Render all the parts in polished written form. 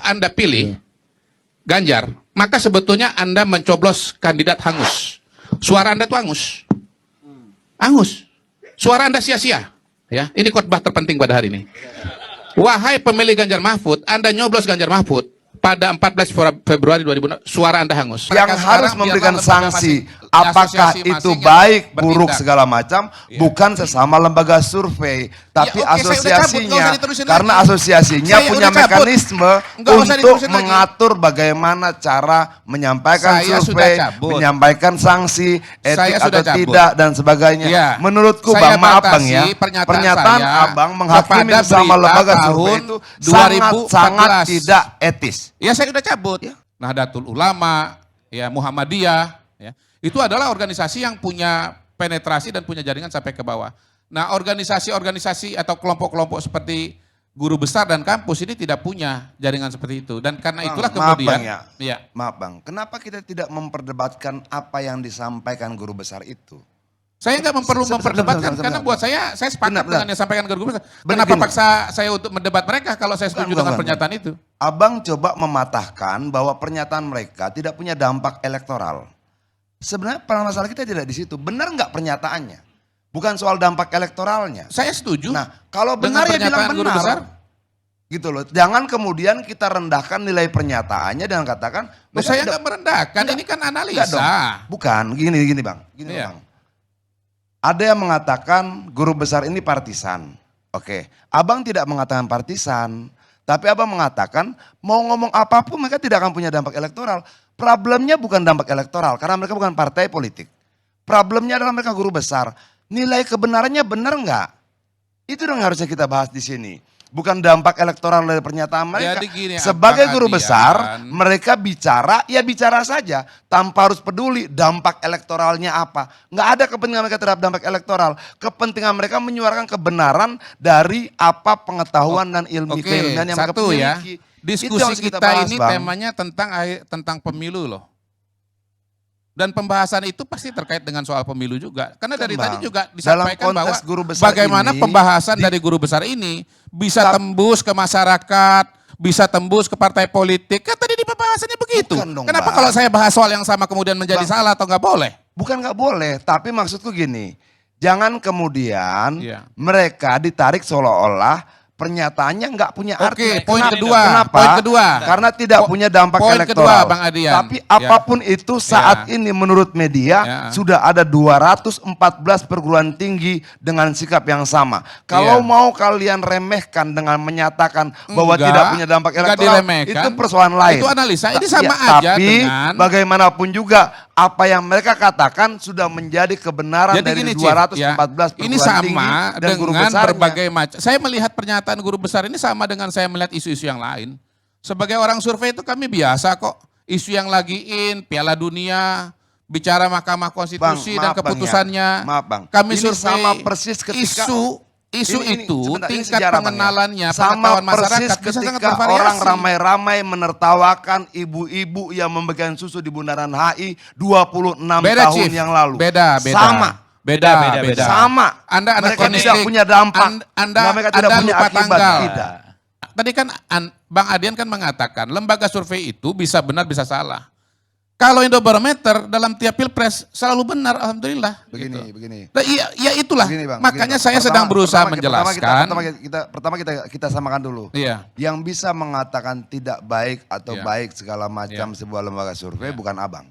Anda pilih Ganjar, maka sebetulnya Anda mencoblos kandidat hangus. Suara Anda itu hangus. Hangus. Suara Anda sia-sia. Ya, ini khotbah terpenting pada hari ini. Wahai pemilih Ganjar Mahfud, Anda nyoblos Ganjar Mahfud pada 14 Februari 2006, suara Anda hangus. Yang harus memberikan sanksi, apakah itu baik, buruk, segala macam, bukan sesama lembaga survei, tapi asosiasinya. Karena asosiasinya punya mekanisme untuk mengatur bagaimana cara menyampaikan survei, menyampaikan sanksi, etik atau tidak, dan sebagainya. Menurutku, Bang, maaf Bang ya, pernyataan Abang menghakimi sesama lembaga survei itu sangat tidak etis. Ya saya sudah cabut. Ya. Nahdlatul Ulama, ya Muhammadiyah, ya. Itu adalah organisasi yang punya penetrasi dan punya jaringan sampai ke bawah. Nah, organisasi-organisasi atau kelompok-kelompok seperti guru besar dan kampus ini tidak punya jaringan seperti itu. Dan karena itulah kemudian, maaf Bang, kenapa kita tidak memperdebatkan apa yang disampaikan guru besar itu? Saya nggak perlu memperdebatkan, karena buat saya sepakat dengan yang disampaikan guru besar. Kenapa paksa saya untuk mendebat mereka kalau saya setuju dengan pernyataan itu? Abang coba mematahkan bahwa pernyataan mereka tidak punya dampak elektoral. Sebenarnya masalah kita tidak di situ. Benar nggak pernyataannya? Bukan soal dampak elektoralnya. Saya setuju. Nah, kalau benar ya bilang benar. Besar. Gitu loh. Jangan kemudian kita rendahkan nilai pernyataannya dan katakan. Saya nggak merendahkan. Ini kan analisa. Bukan. Gini Bang. Gini Bang. Ada yang mengatakan guru besar ini partisan. Oke, Abang tidak mengatakan partisan. Tapi Abang mengatakan mau ngomong apapun mereka tidak akan punya dampak elektoral. Problemnya bukan dampak elektoral karena mereka bukan partai politik. Problemnya adalah mereka guru besar. Nilai kebenarannya benar nggak? Itu yang harusnya kita bahas di sini. Bukan dampak elektoral dari pernyataan mereka. Gini, sebagai guru besar, mereka bicara, ya bicara saja. Tanpa harus peduli dampak elektoralnya apa. Nggak ada kepentingan mereka terhadap dampak elektoral. Kepentingan mereka menyuarakan kebenaran dari apa pengetahuan dan ilmu keilmuan yang mereka miliki. Diskusi kita ini temanya tentang pemilu loh. Dan pembahasan itu pasti terkait dengan soal pemilu juga. Karena dari tadi juga disampaikan bahwa bagaimana pembahasan dari guru besar ini bisa tembus ke masyarakat, bisa tembus ke partai politik. Kan tadi di pembahasannya begitu. Kenapa kalau saya bahas soal yang sama kemudian menjadi salah atau nggak boleh? Bukan nggak boleh, tapi maksudku gini. Jangan kemudian mereka ditarik seolah-olah pernyataannya nggak punya arti. Poin kedua. Kenapa? Poin kedua. Karena tidak punya dampak elektoral. Bang Adian. Tapi apapun itu saat ini menurut media sudah ada 214 perguruan tinggi dengan sikap yang sama. Kalau mau kalian remehkan dengan menyatakan bahwa tidak punya dampak elektoral, itu persoalan lain. Itu analisa. Ini sama aja tapi dengan bagaimanapun juga apa yang mereka katakan sudah menjadi kebenaran dari 214 perguruan tinggi dan guru besarnya. Berbagai macam. Saya melihat pernyataan guru besar ini sama dengan saya melihat isu-isu yang lain. Sebagai orang survei itu kami biasa kok. Isu yang lagi Piala Dunia, bicara Mahkamah Konstitusi dan keputusannya. Maaf Bang, kami ini survei sama persis ketika isu itu tingkat pengenalannya, sama pengetahuan masyarakat persis ketika orang ramai-ramai menertawakan ibu-ibu yang membagikan susu di Bundaran HI 26 tahun yang lalu. Beda. Sama. Beda. Sama. Mereka tidak punya dampak. Mereka tidak punya akibat. Tidak. Tadi kan Bang Adian kan mengatakan lembaga survei itu bisa benar bisa salah. Kalau Indobarometer dalam tiap pilpres selalu benar, alhamdulillah. Begini. Nah, ya itulah. Makanya saya sedang berusaha menjelaskan. Pertama kita samakan dulu. Iya. Yang bisa mengatakan tidak baik atau baik segala macam sebuah lembaga survei bukan Abang.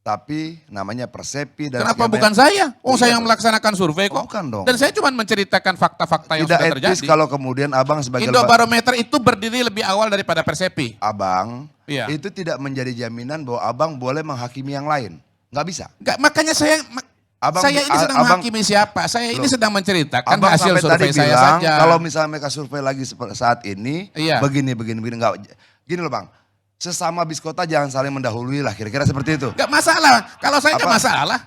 Tapi namanya Persepi dan kenapa bukan saya? Saya yang melaksanakan survei kok. Bukan dong. Dan saya cuma menceritakan fakta-fakta yang sudah terjadi. Tidak etis kalau kemudian Abang sebagai Indobarometer itu berdiri lebih awal daripada Persepi. Abang itu tidak menjadi jaminan bahwa Abang boleh menghakimi yang lain. Nggak bisa. Nggak, makanya saya ini sedang menghakimi siapa? Saya ini sedang menceritakan hasil survei saya saja. Kalau misalnya mereka survei lagi saat ini, begini. Gini loh Bang. Sesama biskota jangan saling mendahului lah, kira-kira seperti itu. Gak masalah, kalau saya gak masalah.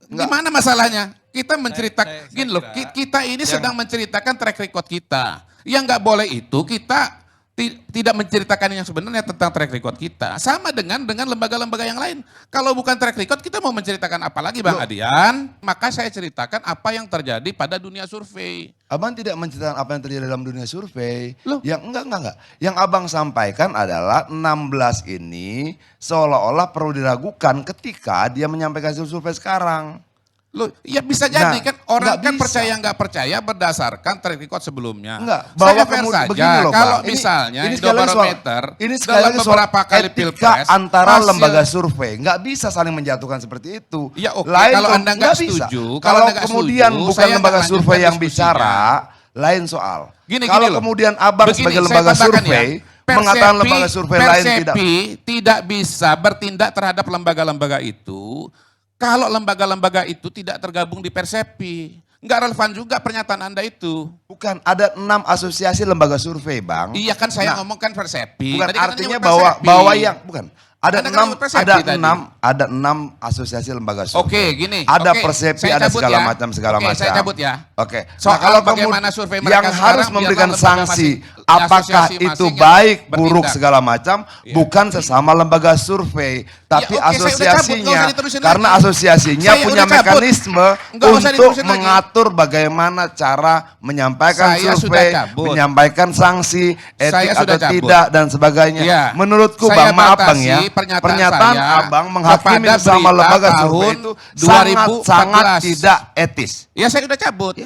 Gimana masalahnya? Kita menceritakan, gini loh, kita ini sedang menceritakan track record kita. Yang gak boleh itu kita tidak menceritakan yang sebenarnya tentang track record kita. Sama dengan lembaga-lembaga yang lain. Kalau bukan track record, kita mau menceritakan apa lagi Bang Adian? Maka saya ceritakan apa yang terjadi pada dunia survei. Abang tidak menceritakan apa yang terjadi dalam dunia survei. Yang enggak. Yang abang sampaikan adalah 16 ini seolah-olah perlu diragukan ketika dia menyampaikan hasil survei sekarang. Loh, ya bisa jadi kan orang kan percaya nggak percaya berdasarkan track record sebelumnya. Enggak, bahwa begini loh, kalau misalnya Indobarometer dalam beberapa kali pilpres antara lembaga survei nggak bisa saling menjatuhkan seperti itu. Ya oke, kalau Anda nggak setuju, kalau kemudian bukan lembaga survei yang bicara, lain soal. Kalau kemudian abang sebagai lembaga survei mengatakan lembaga survei lain tidak bisa bertindak terhadap lembaga-lembaga itu. Kalau lembaga-lembaga itu tidak tergabung di Persepi, nggak relevan juga pernyataan Anda itu. Bukan, ada 6 asosiasi lembaga survei, Bang. Iya kan saya ngomongkan Persepi. Bukan tadi artinya bahwa yang bukan. Ada 6 asosiasi lembaga survei. Oke, gini. Ada Persepi, ada segala macam. Saya cabut ya. Oke. Soal kalau bagaimana survei mereka yang harus memberikan sanksi, apakah itu baik, buruk segala macam, bukan sesama lembaga survei, tapi asosiasinya. Karena asosiasinya punya mekanisme untuk mengatur bagaimana cara menyampaikan survei, menyampaikan sanksi, etik atau tidak dan sebagainya. Menurutku Bang, maaf Bang ya, pernyataan Abang menghakimi sama lembaga survei itu sangat tidak etis. Ya saya sudah cabut.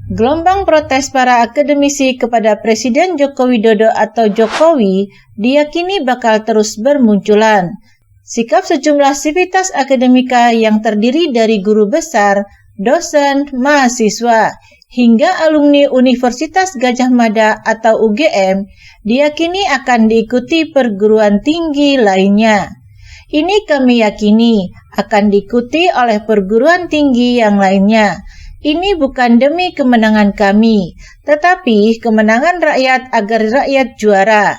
Gelombang protes para akademisi kepada Presiden Joko Widodo atau Jokowi diyakini bakal terus bermunculan. Sikap sejumlah sivitas akademika yang terdiri dari guru besar, dosen, mahasiswa, hingga alumni Universitas Gadjah Mada atau UGM diyakini akan diikuti perguruan tinggi lainnya. Ini kami yakini akan diikuti oleh perguruan tinggi yang lainnya. Ini bukan demi kemenangan kami, tetapi kemenangan rakyat agar rakyat juara.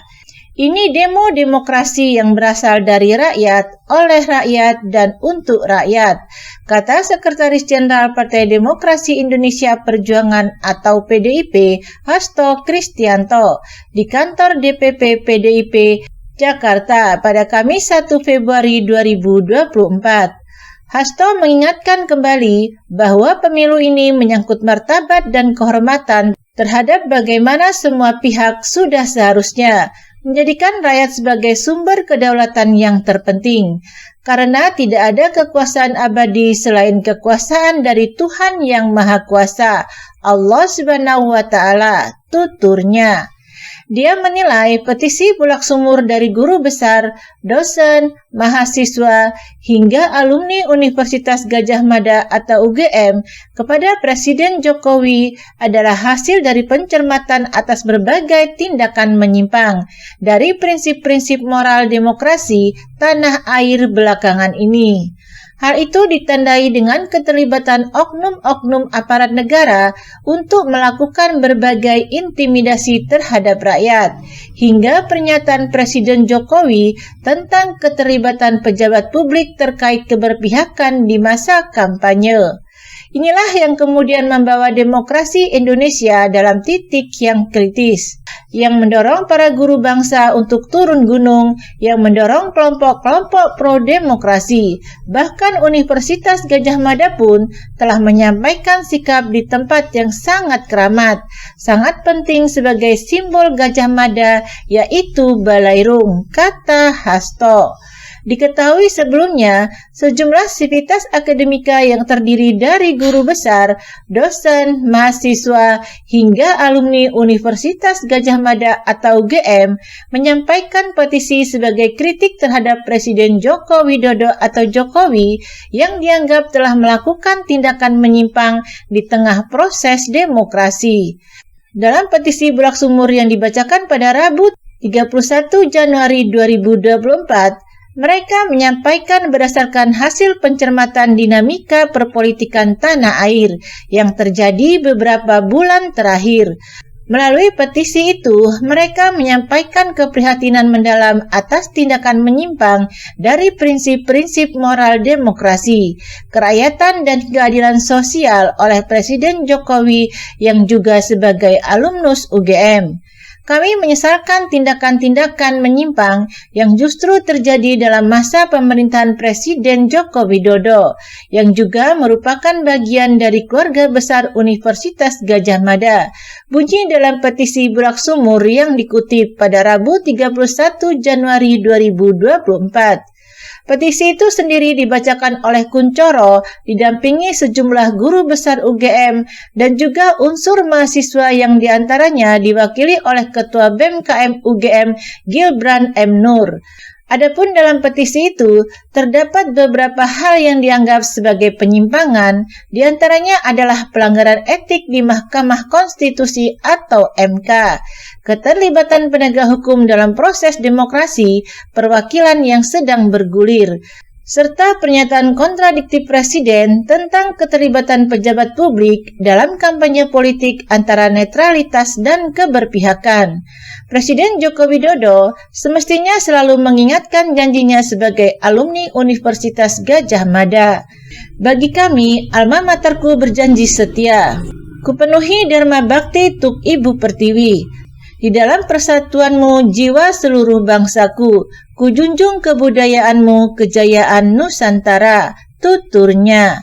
Ini demo demokrasi yang berasal dari rakyat, oleh rakyat, dan untuk rakyat, kata Sekretaris Jenderal Partai Demokrasi Indonesia Perjuangan atau PDIP, Hasto Kristianto, di kantor DPP PDIP Jakarta pada Kamis 1 Februari 2024. Hasto mengingatkan kembali bahwa pemilu ini menyangkut martabat dan kehormatan terhadap bagaimana semua pihak sudah seharusnya menjadikan rakyat sebagai sumber kedaulatan yang terpenting, karena tidak ada kekuasaan abadi selain kekuasaan dari Tuhan yang Maha Kuasa, Allah Subhanahu wa Ta'ala, tuturnya. Dia menilai petisi bulak sumur dari guru besar, dosen, mahasiswa, hingga alumni Universitas Gadjah Mada atau UGM kepada Presiden Jokowi adalah hasil dari pencermatan atas berbagai tindakan menyimpang dari prinsip-prinsip moral demokrasi tanah air belakangan ini. Hal itu ditandai dengan keterlibatan oknum-oknum aparat negara untuk melakukan berbagai intimidasi terhadap rakyat, hingga pernyataan Presiden Jokowi tentang keterlibatan pejabat publik terkait keberpihakan di masa kampanye. Inilah yang kemudian membawa demokrasi Indonesia dalam titik yang kritis, yang mendorong para guru bangsa untuk turun gunung, yang mendorong kelompok-kelompok pro-demokrasi. Bahkan Universitas Gadjah Mada pun telah menyampaikan sikap di tempat yang sangat keramat, sangat penting sebagai simbol Gadjah Mada, yaitu Balairung, kata Hasto. Diketahui sebelumnya, sejumlah sivitas akademika yang terdiri dari guru besar, dosen, mahasiswa, hingga alumni Universitas Gadjah Mada atau UGM menyampaikan petisi sebagai kritik terhadap Presiden Joko Widodo atau Jokowi yang dianggap telah melakukan tindakan menyimpang di tengah proses demokrasi. Dalam petisi bulak sumur yang dibacakan pada Rabu 31 Januari 2024, mereka menyampaikan berdasarkan hasil pencermatan dinamika perpolitikan tanah air yang terjadi beberapa bulan terakhir. Melalui petisi itu, mereka menyampaikan keprihatinan mendalam atas tindakan menyimpang dari prinsip-prinsip moral demokrasi, kerakyatan dan keadilan sosial oleh Presiden Jokowi yang juga sebagai alumnus UGM. Kami menyesalkan tindakan-tindakan menyimpang yang justru terjadi dalam masa pemerintahan Presiden Joko Widodo, yang juga merupakan bagian dari keluarga besar Universitas Gadjah Mada, bunyi dalam petisi Bulak Sumur yang dikutip pada Rabu 31 Januari 2024. Petisi itu sendiri dibacakan oleh Kuncoro, didampingi sejumlah guru besar UGM dan juga unsur mahasiswa yang diantaranya diwakili oleh Ketua BEM KM UGM Gilbran M. Nur. Adapun dalam petisi itu, terdapat beberapa hal yang dianggap sebagai penyimpangan, diantaranya adalah pelanggaran etik di Mahkamah Konstitusi atau MK, keterlibatan penegak hukum dalam proses demokrasi, perwakilan yang sedang bergulir, serta pernyataan kontradiktif Presiden tentang keterlibatan pejabat publik dalam kampanye politik antara netralitas dan keberpihakan. Presiden Joko Widodo semestinya selalu mengingatkan janjinya sebagai alumni Universitas Gadjah Mada. Bagi kami, alma materku berjanji setia. Kupenuhi dharma bakti tuk Ibu Pertiwi. Di dalam persatuanmu jiwa seluruh bangsaku, kujunjung kebudayaanmu kejayaan Nusantara, tuturnya.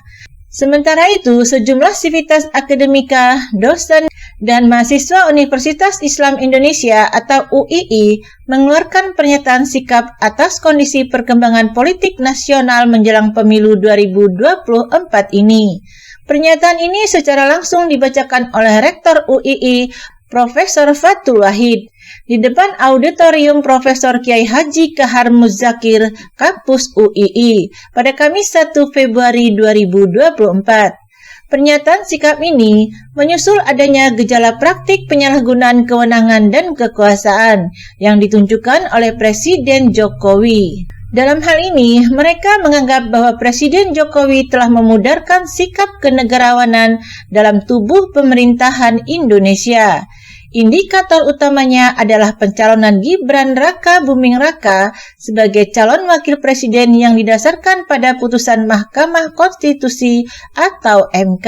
Sementara itu, sejumlah sivitas akademika, dosen, dan mahasiswa Universitas Islam Indonesia atau UII mengeluarkan pernyataan sikap atas kondisi perkembangan politik nasional menjelang pemilu 2024 ini. Pernyataan ini secara langsung dibacakan oleh Rektor UII, Profesor Fatul Wahid, di depan auditorium Profesor Kiai Haji Kahar Muzakir, kampus UII, pada Kamis 1 Februari 2024. Pernyataan sikap ini menyusul adanya gejala praktik penyalahgunaan kewenangan dan kekuasaan yang ditunjukkan oleh Presiden Jokowi. Dalam hal ini, mereka menganggap bahwa Presiden Jokowi telah memudarkan sikap kenegarawanan dalam tubuh pemerintahan Indonesia. Indikator utamanya adalah pencalonan Gibran Raka Buming Raka sebagai calon wakil presiden yang didasarkan pada putusan Mahkamah Konstitusi atau MK.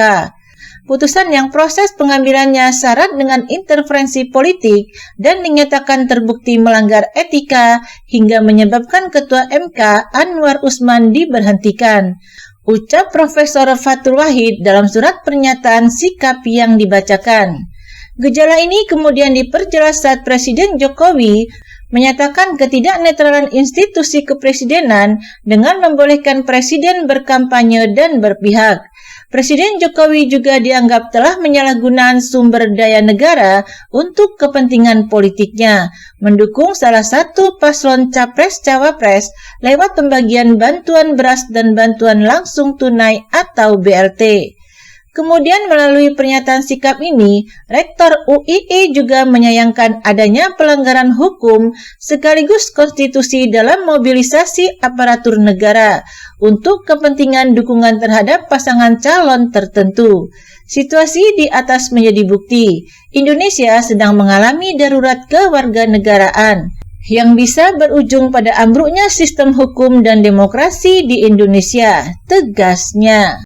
Putusan yang proses pengambilannya syarat dengan intervensi politik dan dinyatakan terbukti melanggar etika hingga menyebabkan Ketua MK Anwar Usman diberhentikan. Ucap Profesor Fatul Wahid dalam surat pernyataan sikap yang dibacakan. Gejala ini kemudian diperjelas saat Presiden Jokowi menyatakan ketidaknetralan institusi kepresidenan dengan membolehkan Presiden berkampanye dan berpihak. Presiden Jokowi juga dianggap telah menyalahgunakan sumber daya negara untuk kepentingan politiknya, mendukung salah satu paslon Capres-Cawapres lewat pembagian bantuan beras dan bantuan langsung tunai atau BLT. Kemudian melalui pernyataan sikap ini, Rektor UII juga menyayangkan adanya pelanggaran hukum sekaligus konstitusi dalam mobilisasi aparatur negara untuk kepentingan dukungan terhadap pasangan calon tertentu. Situasi di atas menjadi bukti, Indonesia sedang mengalami darurat kewarganegaraan yang bisa berujung pada ambruknya sistem hukum dan demokrasi di Indonesia, tegasnya.